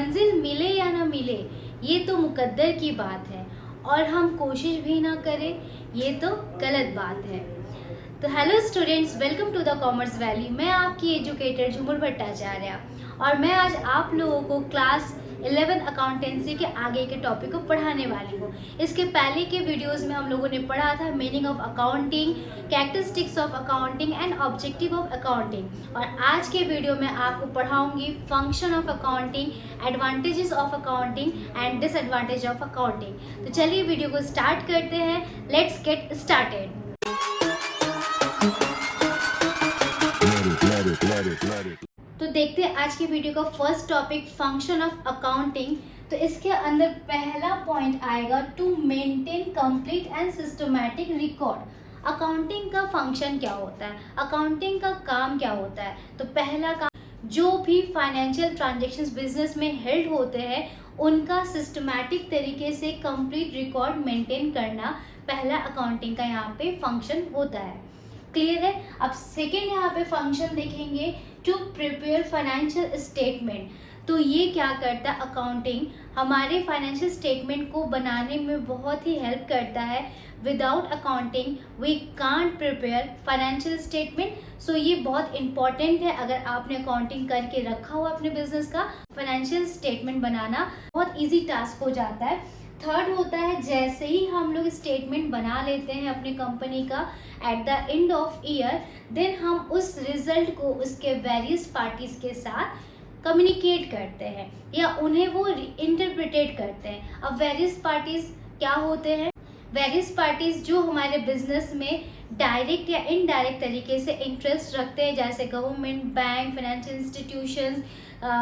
मंजिल मिले या ना मिले ये तो मुकद्दर की बात है, और हम कोशिश भी ना करें ये तो गलत बात है। तो hello students, welcome to the commerce valley. मैं आपकी एजुकेटर झुमुर भट्टाचार्य, और मैं आज आप लोगों को क्लास 11 अकाउंटेंसी के आगे के टॉपिक को पढ़ाने वाली हूँ। इसके पहले के वीडियोस में हम लोगों ने पढ़ा था meaning of accounting, characteristics of accounting and objective of accounting. और आज के वीडियो में आपको पढ़ाऊंगी function of accounting, advantages of accounting and disadvantage of accounting. तो चलिए वीडियो को स्टार्ट करते हैं। Let's get started. तो देखते हैं आज की वीडियो का first topic function of accounting. तो इसके अंदर पहला पॉइंट आएगा to maintain complete and systematic record. Accounting का फंक्शन क्या होता है, अकाउंटिंग का काम क्या होता है? तो पहला काम, जो भी फाइनेंशियल ट्रांजैक्शंस बिजनेस में हेल्ड होते हैं उनका सिस्टमैटिक तरीके से कंप्लीट रिकॉर्ड मेंटेन करना पहला अकाउंटिंग का यहाँ पे फंक्शन होता है। क्लियर है? अब सेकेंड यहाँ पे फंक्शन देखेंगे टू प्रिपेयर फाइनेंशियल स्टेटमेंट। तो ये क्या करता है, अकाउंटिंग हमारे फाइनेंशियल स्टेटमेंट को बनाने में बहुत ही हेल्प करता है। Without accounting we can't prepare financial statement. So ये बहुत इंपॉर्टेंट है। अगर आपने अकाउंटिंग करके रखा हुआ अपने बिजनेस का, फाइनेंशियल स्टेटमेंट बनाना बहुत ईजी टास्क हो जाता है। थर्ड होता है, जैसे ही हम लोग स्टेटमेंट बना लेते हैं अपनी कंपनी का at the end of year, then हम उस रिजल्ट को उसके वेरियस पार्टीज के साथ कम्युनिकेट करते हैं या उन्हें वो इंटरप्रिटेट करते हैं। अब वेरियस पार्टीज क्या होते हैं? वेरियस पार्टीज जो हमारे बिजनेस में डायरेक्ट या इनडायरेक्ट तरीके से इंटरेस्ट रखते हैं, जैसे government, bank, financial institutions,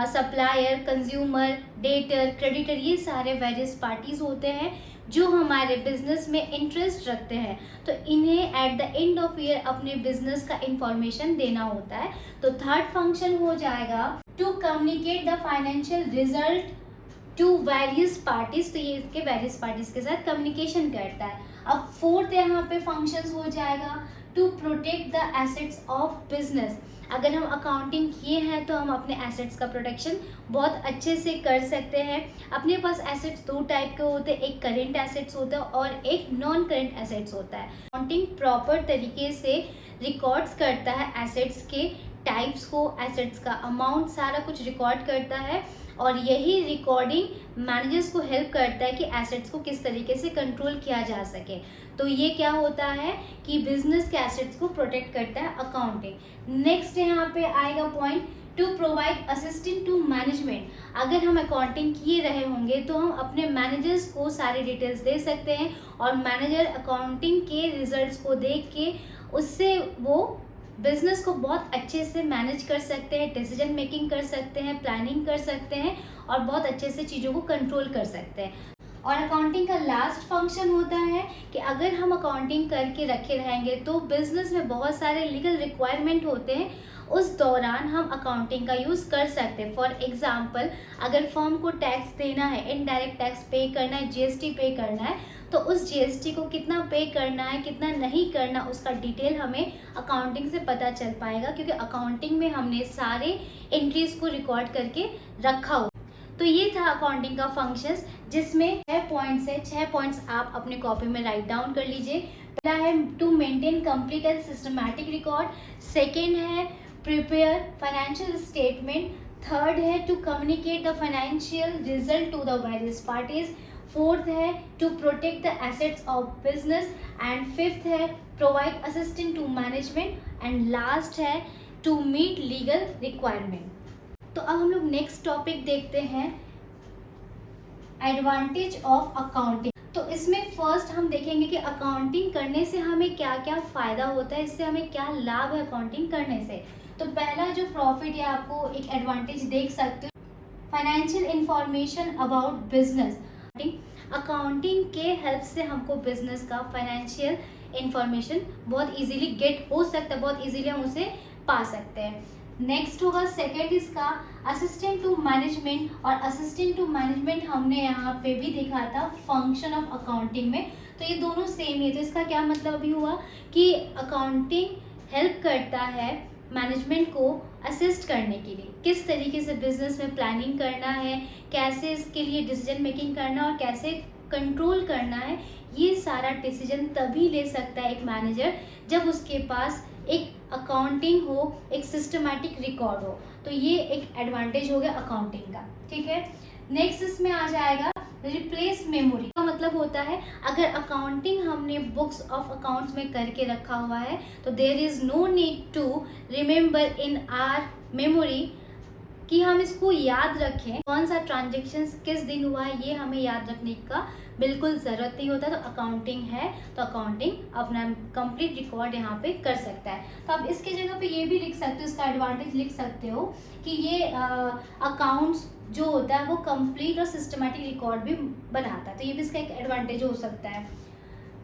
supplier, consumer, debtor, creditor, ये सारे वेरियस पार्टीज होते हैं जो हमारे बिजनेस में इंटरेस्ट रखते हैं। तो इन्हें at the end of year अपने बिजनेस का इंफॉर्मेशन देना होता है। तो थर्ड फंक्शन हो जाएगा to communicate the financial result to various parties. तो ये इसके वेरियस पार्टीज के साथ कम्युनिकेशन करता है। अब फोर्थ यहाँ पे फंक्शंस हो जाएगा to protect the assets of business. अगर हम अकाउंटिंग किए हैं तो हम अपने एसेट्स का प्रोटेक्शन बहुत अच्छे से कर सकते हैं। अपने पास एसेट्स दो टाइप के होते हैं, एक करेंट एसेट्स होता है और एक नॉन करेंट एसेट्स होता है। अकाउंटिंग प्रॉपर तरीके से रिकॉर्ड्स करता है एसेट्स के टाइप्स को, एसेट्स का अमाउंट, सारा कुछ रिकॉर्ड करता है। और यही रिकॉर्डिंग मैनेजर्स को हेल्प करता है कि एसेट्स को किस तरीके से कंट्रोल किया जा सके। तो ये क्या होता है कि बिजनेस के एसेट्स को प्रोटेक्ट करता है अकाउंटिंग। नेक्स्ट यहाँ पे आएगा point to provide assistant to management. अगर हम अकाउंटिंग किए रहे होंगे तो हम अपने मैनेजर्स को सारे डिटेल्स दे सकते हैं और मैनेजर अकाउंटिंग के रिजल्ट्स को देख के उससे वो बिजनेस को बहुत अच्छे से मैनेज कर सकते हैं, डिसीजन मेकिंग कर सकते हैं, प्लानिंग कर सकते हैं और बहुत अच्छे से चीज़ों को कंट्रोल कर सकते हैं। और अकाउंटिंग का लास्ट फंक्शन होता है कि अगर हम अकाउंटिंग करके रखे रहेंगे तो बिजनेस में बहुत सारे लीगल रिक्वायरमेंट होते हैं, उस दौरान हम अकाउंटिंग का यूज़ कर सकते हैं। फॉर एग्जांपल, अगर फर्म को टैक्स देना है, इनडायरेक्ट टैक्स पे करना है, जीएसटी पे करना है, तो उस जीएसटी को कितना पे करना है, कितना नहीं करना, उसका डिटेल हमें अकाउंटिंग से पता चल पाएगा, क्योंकि अकाउंटिंग में हमने सारे एंट्रीज को रिकॉर्ड करके रखा हो। तो ये था अकाउंटिंग का फंक्शंस, जिसमें 6 पॉइंट्स है। 6 पॉइंट्स आप अपने कॉपी में राइट डाउन कर लीजिए। पहला है to maintain complete and systematic record, second है प्रिपेयर फाइनेंशियल स्टेटमेंट, थर्ड है to communicate the financial result to the various parties, fourth है to protect the assets of business, and fifth है provide assistant to management, and last है to meet legal requirement. तो अब हम लोग next topic देखते हैं, एडवांटेज ऑफ अकाउंटिंग। तो इसमें फर्स्ट हम देखेंगे कि अकाउंटिंग करने से हमें क्या क्या फ़ायदा होता है, इससे हमें क्या लाभ है अकाउंटिंग करने से। तो पहला जो प्रॉफिट है, आपको एक एडवांटेज देख सकते हो, financial information about business. Accounting के हेल्प से हमको बिजनेस का फाइनेंशियल इंफॉर्मेशन बहुत इजीली गेट हो सकता है, बहुत इजीली हम उसे पा सकते हैं। नेक्स्ट होगा सेकेंड इसका असिस्टेंट टू मैनेजमेंट, और असिस्टेंट टू मैनेजमेंट हमने यहाँ पे भी देखा था फंक्शन ऑफ अकाउंटिंग में। तो ये दोनों सेम ही है। तो इसका क्या मतलब अभी हुआ कि अकाउंटिंग हेल्प करता है मैनेजमेंट को असिस्ट करने के लिए, किस तरीके से बिजनेस में प्लानिंग करना है, कैसे इसके लिए डिसीजन मेकिंग करना और कैसे कंट्रोल करना है, ये सारा डिसीजन तभी ले सकता है एक मैनेजर जब उसके पास एक अकाउंटिंग हो, एक सिस्टमैटिक रिकॉर्ड हो। तो ये एक एडवांटेज हो गया अकाउंटिंग का, ठीक है। नेक्स्ट इसमें आ जाएगा रिप्लेस मेमोरी का मतलब होता है अगर अकाउंटिंग हमने बुक्स ऑफ अकाउंट्स में करके रखा हुआ है तो there is no need to remember in our memory कि हम इसको याद रखें कौन सा ट्रांजेक्शन किस दिन हुआ है, ये हमें याद रखने का बिल्कुल ज़रूरत नहीं होता। तो अकाउंटिंग है तो अकाउंटिंग अपना कंप्लीट रिकॉर्ड यहाँ पे कर सकता है। तो आप इसके जगह पे ये भी लिख सकते हो, इसका एडवांटेज लिख सकते हो कि ये अकाउंट्स जो होता है वो कंप्लीट और सिस्टमैटिक रिकॉर्ड भी बनाता है, तो ये भी इसका एक एडवांटेज हो सकता है।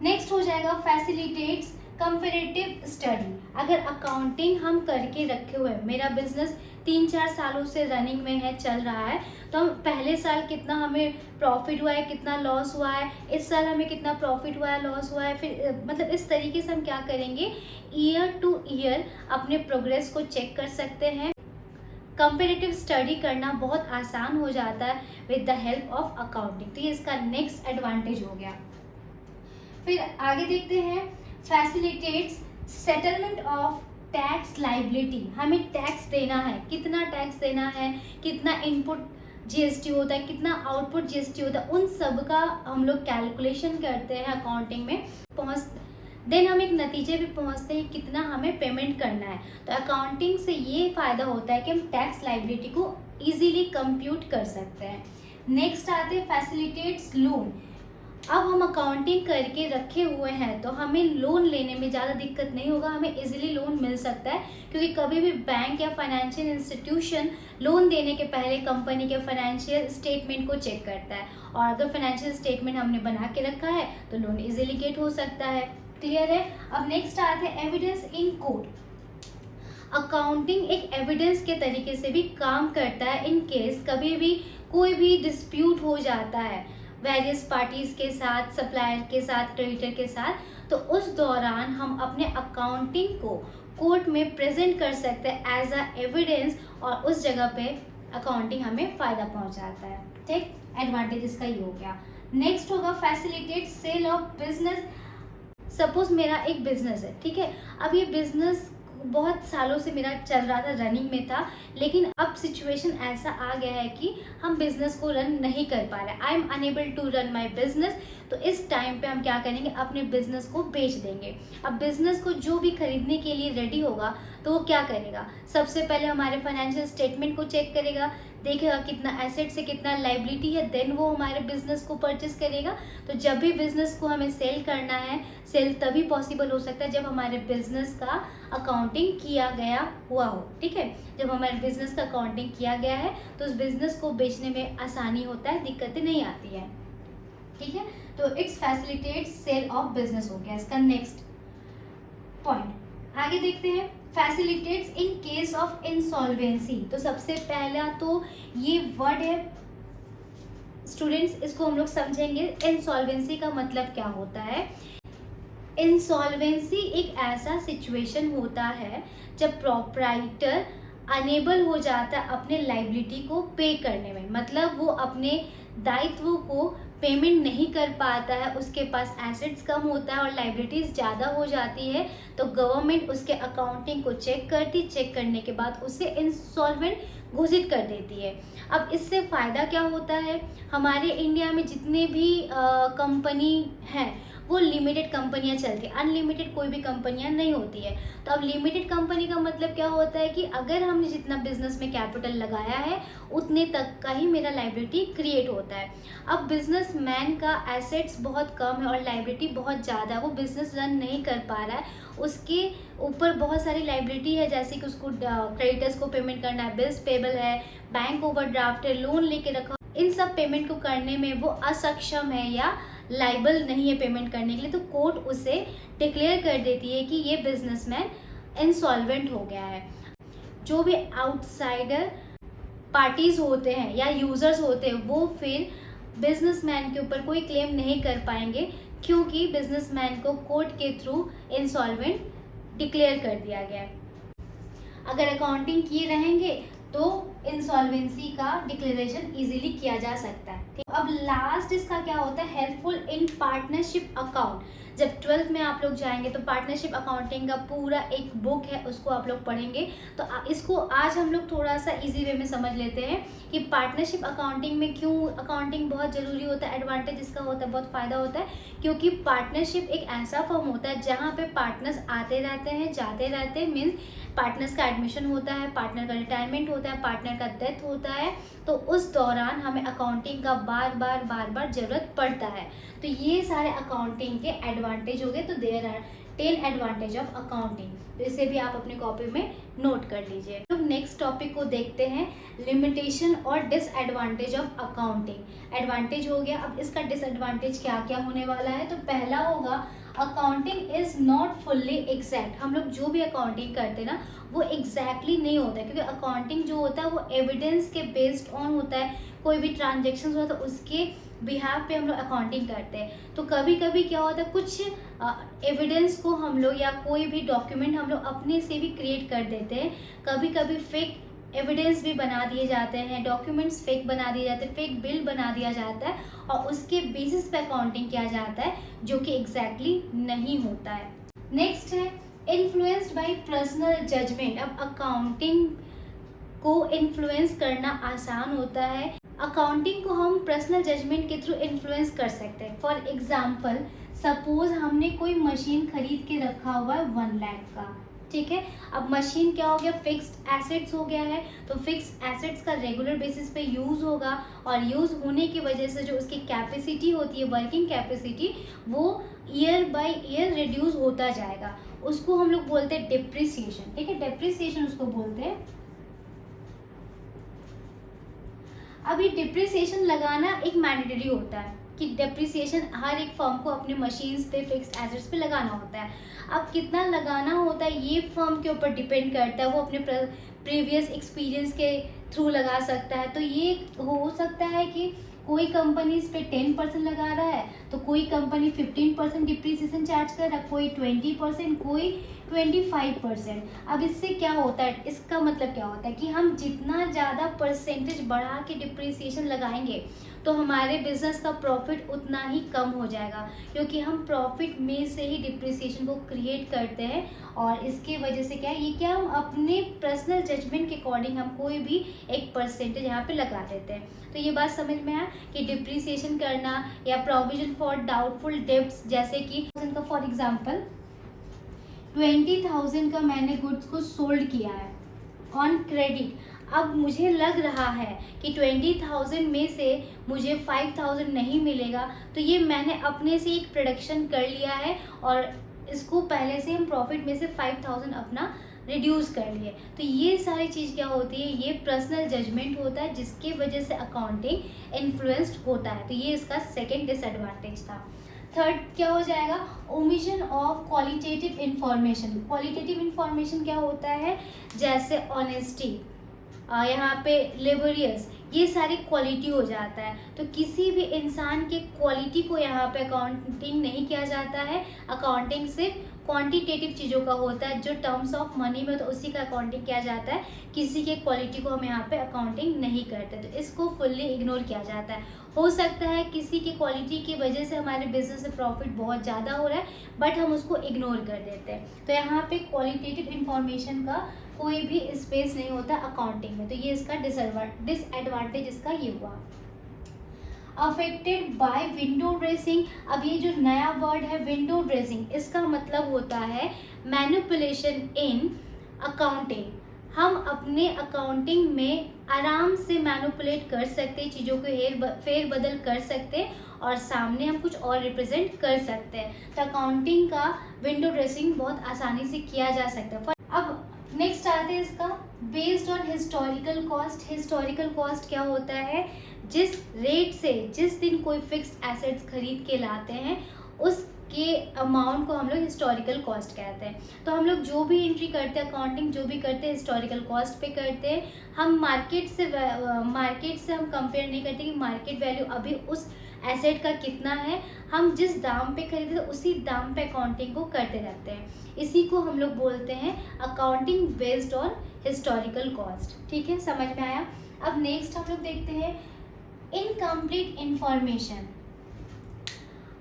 नेक्स्ट हो जाएगा फैसिलिटेट्स कंपैरेटिव स्टडी। अगर अकाउंटिंग हम करके रखे हुए, मेरा बिजनेस 3-4 सालों से रनिंग में है, चल रहा है, तो हम पहले साल कितना हमें प्रॉफिट हुआ है, कितना लॉस हुआ है, इस साल हमें कितना प्रॉफिट हुआ है, लॉस हुआ है, फिर मतलब इस तरीके से हम क्या करेंगे, ईयर टू ईयर अपने प्रोग्रेस को चेक कर सकते हैं। कंपैरेटिव स्टडी करना बहुत आसान हो जाता है with the help of accounting. तो ये इसका नेक्स्ट एडवांटेज हो गया। फिर आगे देखते हैं facilitates settlement of tax liability. हमें टैक्स देना है, कितना टैक्स देना है, कितना इनपुट जीएसटी होता है, कितना आउटपुट जीएसटी होता है, उन सब का हम लोग कैलकुलेशन करते हैं अकाउंटिंग में। देन हम एक नतीजे पे पहुंचते हैं कितना हमें पेमेंट करना है। तो अकाउंटिंग से ये फ़ायदा होता है कि हम टैक्स लाइबिलिटी को इजीली कंप्यूट कर सकते हैं। नेक्स्ट आते हैं फैसिलिटेट्स लोन। अब हम अकाउंटिंग करके रखे हुए हैं तो हमें लोन लेने में ज़्यादा दिक्कत नहीं होगा, हमें इजीली लोन मिल सकता है, क्योंकि कभी भी बैंक या फाइनेंशियल इंस्टीट्यूशन लोन देने के पहले कंपनी के फाइनेंशियल स्टेटमेंट को चेक करता है, और अगर फाइनेंशियल स्टेटमेंट हमने बना के रखा है तो लोन इजीली गेट हो सकता है। क्लियर है। अब नेक्स्ट आते हैं एविडेंस इन कोर्ट। अकाउंटिंग एक एविडेंस के तरीके से भी काम करता है इन केस कभी भी कोई भी डिस्प्यूट हो जाता है वेरियस पार्टीज के साथ, सप्लायर के साथ, क्रेडिटर के साथ, तो उस दौरान हम अपने अकाउंटिंग को कोर्ट में प्रेजेंट कर सकते हैं एज अ एविडेंस, और उस जगह पे अकाउंटिंग हमें फ़ायदा पहुंचाता है। ठीक, एडवांटेज इसका ये हो गया। नेक्स्ट होगा facilitate sale of business. Suppose मेरा एक बिजनेस है, ठीक है, अब ये बिजनेस बहुत सालों से मेरा चल रहा था, रनिंग में था, लेकिन अब सिचुएशन ऐसा आ गया है कि हम बिजनेस को रन नहीं कर पा रहे, I am unable to run my business. तो इस टाइम पे हम क्या करेंगे, अपने बिजनेस को बेच देंगे। अब बिजनेस को जो भी खरीदने के लिए रेडी होगा तो वो क्या करेगा, सबसे पहले हमारे फाइनेंशियल स्टेटमेंट को चेक करेगा, देखेगा कितना एसेट से कितना लाइबिलिटी है, देन वो हमारे बिजनेस को परचेस करेगा। तो जब भी बिजनेस को हमें सेल करना है, सेल तभी पॉसिबल हो सकता है जब हमारे बिजनेस का अकाउंटिंग किया गया हुआ हो। ठीक है, जब हमारे बिजनेस का अकाउंटिंग किया गया है तो उस बिजनेस को बेचने में आसानी होता है, दिक्कतें नहीं आती है। ठीक है, तो it's facilitate sale of business हो गया इसका नेक्स्ट पॉइंट। आगे देखते हैं facilitates in case of insolvency. तो सबसे पहला तो ये वर्ड है स्टूडेंट्स, इसको हम लोग समझेंगे। इंसॉल्वेंसी का मतलब क्या होता है। इंसॉल्वेंसी एक ऐसा सिचुएशन होता है जब प्रोप्राइटर अनेबल हो जाता है अपने लाइबिलिटी को पे करने में, मतलब वो अपने दायित्वों को पेमेंट नहीं कर पाता है, उसके पास एसेट्स कम होता है और लाइबिलिटीज़ ज़्यादा हो जाती है, तो गवर्नमेंट उसके अकाउंटिंग को चेक करती, चेक करने के बाद उसे इंसॉल्वेंट घोषित कर देती है। अब इससे फ़ायदा क्या होता है, हमारे इंडिया में जितने भी कंपनी हैं वो लिमिटेड कंपनियां चलती हैं, अनलिमिटेड कोई भी कंपनियां नहीं होती है। तो अब लिमिटेड कंपनी का मतलब क्या होता है कि अगर हमने जितना बिजनेस में कैपिटल लगाया है उतने तक का ही मेरा लाइबिलिटी क्रिएट होता है। अब बिजनेसमैन का एसेट्स बहुत कम है और लाइबिलिटी बहुत ज़्यादा है, वो बिजनेस रन नहीं कर पा रहा है, उसके ऊपर बहुत सारी लाइबिलिटी है, जैसे कि उसको क्रेडिटर्स को पेमेंट करना है, बिल्स पेबल है, बैंक ओवरड्राफ्ट है, लोन लेके रखा, इन सब पेमेंट को करने में वो असक्षम है या लाइबल नहीं है पेमेंट करने के लिए, तो कोर्ट उसे डिक्लेयर कर देती है कि ये बिजनेसमैन इंसॉल्वेंट हो गया है। जो भी आउटसाइडर पार्टीज होते हैं या यूजर्स होते हैं वो फिर बिजनेसमैन के ऊपर कोई क्लेम नहीं कर पाएंगे, क्योंकि बिजनेसमैन को कोर्ट के थ्रू इंसॉल्वेंट डिक्लेयर कर दिया गया है। अगर अकाउंटिंग किए रहेंगे तो इंसॉल्वेंसी का डिक्लेरेशन इजीली किया जा सकता है। ठीक, अब लास्ट इसका क्या होता है, हेल्पफुल इन पार्टनरशिप अकाउंट। जब 12th में आप लोग जाएंगे तो पार्टनरशिप अकाउंटिंग का पूरा एक बुक है, उसको आप लोग पढ़ेंगे। तो इसको आज हम लोग थोड़ा सा इजी वे में समझ लेते हैं कि पार्टनरशिप अकाउंटिंग में क्यों अकाउंटिंग बहुत ज़रूरी होता है, एडवांटेज इसका होता है, बहुत फ़ायदा होता है। क्योंकि पार्टनरशिप एक ऐसा फॉर्म होता है जहाँ पे पार्टनर्स आते रहते हैं, जाते रहते हैं, मीन्स पार्टनर्स का एडमिशन होता है, पार्टनर का रिटायरमेंट होता है, पार्टनर का डेथ होता है, तो उस दौरान हमें अकाउंटिंग का बार बार ज़रूरत पड़ता है। तो ये सारे अकाउंटिंग के एडवांटेज हो गए। तो there are 10 advantage of accounting. तो इसे भी आप अपनी कॉपी में नोट कर लीजिए। तो नेक्स्ट टॉपिक को देखते हैं, लिमिटेशन और डिसएडवांटेज ऑफ अकाउंटिंग। एडवांटेज हो गया, अब इसका डिसएडवांटेज क्या क्या होने वाला है। तो पहला होगा accounting is not fully exact. हम लोग जो भी अकाउंटिंग करते हैं ना वो एग्जैक्टली नहीं होता है, क्योंकि अकाउंटिंग जो होता है वो एविडेंस के बेस्ड ऑन होता है। कोई भी ट्रांजेक्शन होता है उसके बिहाफ पे हम लोग अकाउंटिंग करते हैं। तो कभी कभी क्या होता है, कुछ एविडेंस को हम लोग या कोई भी डॉक्यूमेंट हम लोग अपने से भी क्रिएट कर देते हैं। कभी कभी फेक एविडेंस भी बना दिए जाते हैं, डॉक्यूमेंट्स फेक बना दिए जाते हैं, फेक बिल बना दिया जाता है और उसके बेसिस पे अकाउंटिंग किया जाता है, जो कि एग्जैक्टली नहीं होता है। नेक्स्ट है इन्फ्लुएंस्ड बाय पर्सनल जजमेंट। अब अकाउंटिंग को इन्फ्लुएंस करना आसान होता है। अकाउंटिंग को हम पर्सनल जजमेंट के थ्रू इन्फ्लुएंस कर सकते हैं। फॉर एग्जाम्पल, सपोज हमने कोई मशीन खरीद के रखा हुआ है 1 लाख का, ठीक है। अब मशीन क्या हो गया, फिक्स्ड एसेट्स हो गया है। तो फिक्स्ड एसेट्स का रेगुलर बेसिस पे यूज़ होगा और यूज़ होने की वजह से जो उसकी कैपेसिटी होती है, वर्किंग कैपेसिटी, वो ईयर बाय ईयर रिड्यूस होता जाएगा। उसको हम लोग बोलते हैं डिप्रिसिएशन, ठीक है, डिप्रिसिएशन उसको बोलते हैं। अब ये डिप्रिसिएशन लगाना एक मैंडेटरी होता है कि डिप्रिसिएशन हर एक फर्म को अपने मशीन्स पे, फिक्स्ड एसेट्स पे लगाना होता है। अब कितना लगाना होता है ये फर्म के ऊपर डिपेंड करता है, वो अपने प्रीवियस एक्सपीरियंस के थ्रू लगा सकता है। तो ये हो सकता है कि कोई कंपनी इस पे 10% लगा रहा है, तो कोई कंपनी 15% डिप्रिसिएशन चार्ज कर रहा है, कोई 20%, कोई 25%। अब इससे क्या होता है, इसका मतलब क्या होता है कि हम जितना ज़्यादा परसेंटेज बढ़ा के डिप्रिसिएशन लगाएंगे तो हमारे बिजनेस का प्रॉफिट उतना ही कम हो जाएगा, क्योंकि हम प्रॉफिट में से ही डिप्रिसिएशन को क्रिएट करते हैं। और इसके वजह से क्या है, ये क्या हम अपने पर्सनल जजमेंट के अकॉर्डिंग हम कोई भी एक परसेंटेज यहाँ पे लगा देते हैं। तो ये बात समझ में आया कि डिप्रिसिएशन करना या प्रोविजन फॉर डाउटफुल डेब्ट्स, जैसे कि फॉर एग्जाम्पल 20,000 का मैंने गुड्स को सोल्ड किया है ऑन क्रेडिट। अब मुझे लग रहा है कि 20,000 में से मुझे 5,000 नहीं मिलेगा, तो ये मैंने अपने से एक प्रोडक्शन कर लिया है और इसको पहले से हम प्रॉफिट में से 5,000 अपना रिड्यूस कर लिए। तो ये सारी चीज़ क्या होती है, ये पर्सनल जजमेंट होता है जिसकी वजह से अकाउंटिंग इन्फ्लुएंस्ड होता है। तो ये इसका सेकेंड डिसएडवांटेज था। थर्ड क्या हो जाएगा, omission of qualitative information. Qualitative information क्या होता है, जैसे ऑनेस्टी, यहाँ पे लेबोरियस, ये सारी क्वालिटी हो जाता है। तो किसी भी इंसान के क्वालिटी को यहाँ पे अकाउंटिंग नहीं किया जाता है। अकाउंटिंग सिर्फ क्वांटिटेटिव चीज़ों का होता है, जो टर्म्स ऑफ मनी में तो उसी का अकाउंटिंग किया जाता है। किसी के क्वालिटी को हम यहाँ पे अकाउंटिंग नहीं करते, तो इसको फुल्ली इग्नोर किया जाता है। हो सकता है किसी की क्वालिटी की वजह से हमारे बिजनेस से प्रॉफिट बहुत ज़्यादा हो रहा है, बट हम उसको इग्नोर कर देते हैं। तो यहाँ पे क्वालिटेटिव इंफॉर्मेशन का कोई भी स्पेस नहीं होता अकाउंटिंग में। तो ये इसका डिसएडवांटेज इसका ये हुआ। Affected by window dressing. अब ये जो नया वर्ड है विंडो ड्रेसिंग, इसका मतलब होता है मैनिपुलेशन इन अकाउंटिंग। हम अपने अकाउंटिंग में आराम से मैनिपुलेट कर सकते हैं, चीज़ों को फेर बदल कर सकते हैं और सामने हम कुछ और रिप्रेजेंट कर सकते हैं। तो अकाउंटिंग का विंडो ड्रेसिंग बहुत आसानी से किया जा सकता है। अब नेक्स्ट आते हैं इसका based on historical cost. Historical cost क्या होता है, जिस रेट से जिस दिन कोई फिक्स्ड एसेट्स खरीद के लाते हैं उसके अमाउंट को हम लोग हिस्टोरिकल कॉस्ट कहते हैं। तो हम लोग जो भी एंट्री करते हैं, अकाउंटिंग जो भी करते हैं, हिस्टोरिकल कॉस्ट पे करते हैं। हम मार्केट से हम कंपेयर नहीं करते कि मार्केट वैल्यू अभी उस एसेट का कितना है। हम जिस दाम पे खरीदते हैं उसी दाम पे अकाउंटिंग को करते रहते हैं। इसी को हम लोग बोलते हैं accounting based on historical cost. ठीक है, समझ में आया। अब नेक्स्ट हम लोग देखते हैं इनकम्प्लीट इंफॉर्मेशन।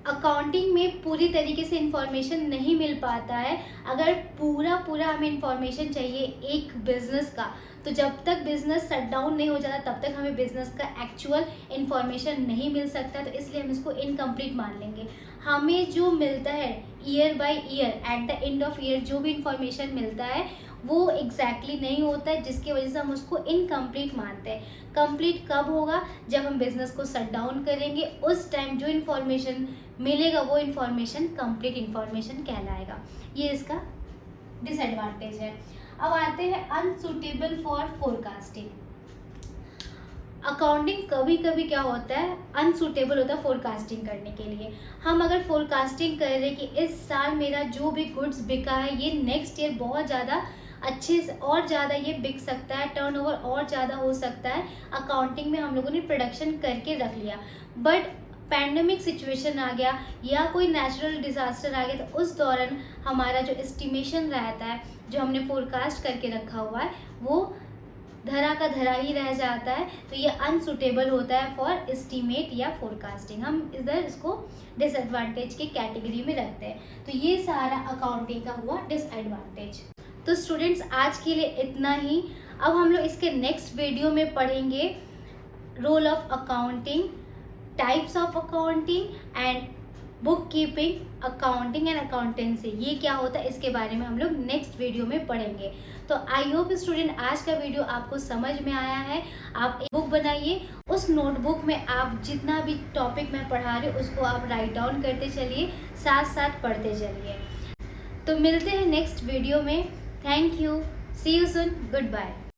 अकाउंटिंग में पूरी तरीके से इंफॉर्मेशन नहीं मिल पाता है। अगर पूरा हमें इंफॉर्मेशन चाहिए एक बिजनेस का, तो जब तक बिजनेस शट डाउन नहीं हो जाता तब तक हमें बिजनेस का एक्चुअल इंफॉर्मेशन नहीं मिल सकता, तो इसलिए हम इसको इनकम्प्लीट मान लेंगे। हमें जो मिलता है year by year, eight the end of year जो भी इंफॉर्मेशन मिलता है वो एग्जैक्टली नहीं होता है, जिसकी वजह से हम उसको इनकम्प्लीट मानते हैं। कंप्लीट कब होगा? जब हम बिजनेस को शट डाउन करेंगे, उस टाइम जो इन्फॉर्मेशन मिलेगा वो इन्फॉर्मेशन कंप्लीट इन्फॉर्मेशन कहलाएगा। ये इसका डिसएडवांटेज है। अब आते हैं अनसुटेबल फॉर फोरकास्टिंग। अकाउंटिंग कभी कभी क्या होता है, अनसुटेबल होता है फोरकास्टिंग करने के लिए। हम अगर फोरकास्टिंग कर रहे हैं कि इस साल मेरा जो भी गुड्स बिका है ये नेक्स्ट ईयर बहुत ज़्यादा अच्छे से और ज़्यादा ये बिक सकता है, टर्नओवर और ज़्यादा हो सकता है। अकाउंटिंग में हम लोगों ने प्रोडक्शन करके रख लिया, बट पैंडेमिक सिचुएशन आ गया या कोई नेचुरल डिजास्टर आ गया, तो उस दौरान हमारा जो एस्टिमेशन रहता है, जो हमने फोरकास्ट करके रखा हुआ है, वो धरा का धरा ही रह जाता है। तो ये अनसुटेबल होता है फॉर एस्टिमेट या फोरकास्टिंग। हम इधर इसको डिसएडवांटेज की कैटेगरी में रखते हैं। तो ये सारा अकाउंटिंग का हुआ डिसएडवांटेज। तो स्टूडेंट्स आज के लिए इतना ही। अब हम लोग इसके नेक्स्ट वीडियो में पढ़ेंगे role of accounting, types of accounting and book keeping, accounting and accountancy. ये क्या होता है इसके बारे में हम लोग नेक्स्ट वीडियो में पढ़ेंगे। तो आई होप स्टूडेंट आज का वीडियो आपको समझ में आया है। आप एक बुक बनाइए, उस नोटबुक में आप जितना भी टॉपिक मैं पढ़ा रही हूँ उसको आप राइट डाउन करते चलिए, साथ साथ पढ़ते चलिए। तो मिलते हैं नेक्स्ट वीडियो में। Thank you, see you soon, good bye.